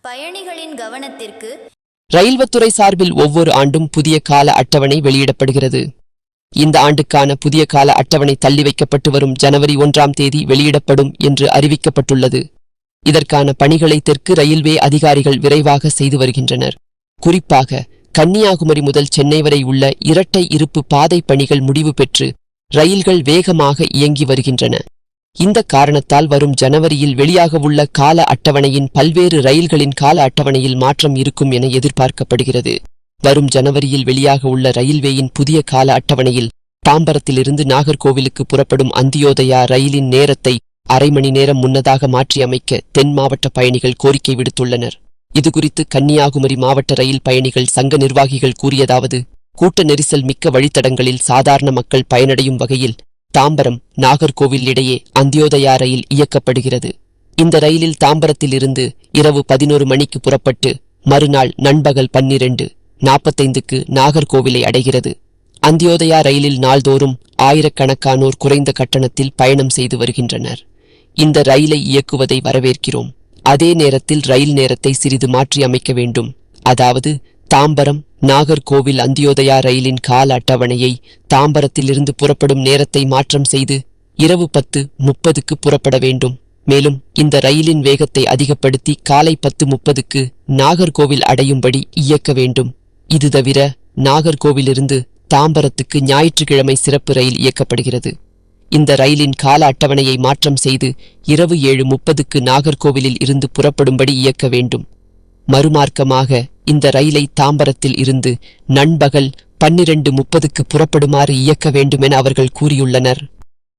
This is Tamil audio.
பயணிகளின் கவனத்திற்கு ரயில்வே சார்பில் ஒவ்வொரு ஆண்டும் புதிய கால அட்டவணை வெளியிடப்படுகிறது. இந்த ஆண்டுக்கான புதிய கால அட்டவணை தள்ளி வைக்கப்பட்டு வரும் ஜனவரி 1ஆம் தேதி வெளியிடப்படும் என்று அறிவிக்கப்பட்டுள்ளது. இதற்கான பணிகளை தெற்கு ரயில்வே அதிகாரிகள் விரைவாக செய்து வருகின்றனர். குறிப்பாக கன்னியாகுமரி முதல் சென்னை வரை உள்ள இரட்டை இருப்பு பாதை பணிகள் முடிவு பெற்று ரயில்கள் வேகமாக இயங்கி வருகின்றன. இந்த காரணத்தால் வரும் ஜனவரியில் வெளியாகவுள்ள கால அட்டவணையின் பல்வேறு ரயில்களின் கால அட்டவணையில் மாற்றம் இருக்கும் என எதிர்பார்க்கப்படுகிறது. வரும் ஜனவரியில் வெளியாக உள்ள ரயில்வேயின் புதிய கால அட்டவணையில் தாம்பரத்திலிருந்து நாகர்கோவிலுக்கு புறப்படும் அந்தியோதயா ரயிலின் நேரத்தை அரை மணி நேரம் முன்னதாக மாற்றியமைக்க தென் மாவட்ட பயணிகள் கோரிக்கை விடுத்துள்ளனர். இதுகுறித்து கன்னியாகுமரி மாவட்ட ரயில் பயணிகள் சங்க நிர்வாகிகள் கூறியதாவது: கூட்ட நெரிசல் மிக்க வழித்தடங்களில் சாதாரண மக்கள் பயனடையும் வகையில் தாம்பரம் நாகர்கோவில் இடையே அந்தியோதயா ரயில் இயக்கப்படுகிறது. இந்த ரயிலில் தாம்பரத்திலிருந்து இரவு 11 மணிக்கு புறப்பட்டு மறுநாள் நண்பகல் 12:45க்கு நாகர்கோவிலை அடைகிறது. அந்தியோதயா ரயிலில் நாள்தோறும் ஆயிரக்கணக்கானோர் குறைந்த கட்டணத்தில் பயணம் செய்து வருகின்றனர். இந்த ரயிலை இயக்குவதை வரவேற்கிறோம். அதே நேரத்தில் ரயில் நேரத்தை சிறிது மாற்றி அமைக்க வேண்டும். அதாவது தாம்பரம் நாகர்கோவில் அந்தியோதயா ரயிலின் கால அட்டவணையை தாம்பரத்திலிருந்து புறப்படும் நேரத்தை மாற்றம் செய்து இரவு 10:30க்கு புறப்பட வேண்டும். மேலும் இந்த ரயிலின் வேகத்தை அதிகப்படுத்தி காலை 10:30க்கு நாகர்கோவில் அடையும்படி இயக்க வேண்டும். இது தவிர நாகர்கோவிலிருந்து தாம்பரத்துக்கு ஞாயிற்றுக்கிழமை சிறப்பு ரயில் இயக்கப்படுகிறது. இந்த ரயிலின் கால அட்டவணையை மாற்றம் செய்து இரவு 7:30க்கு நாகர்கோவிலில் இருந்து புறப்படும்படி இயக்க வேண்டும். மறுமார்க்கமாக இந்த ரயிலை தாம்பரத்தில் இருந்து நண்பகல் 12:30க்கு புறப்படுமாறு இயக்க வேண்டுமென அவர்கள் கூறியுள்ளனர்.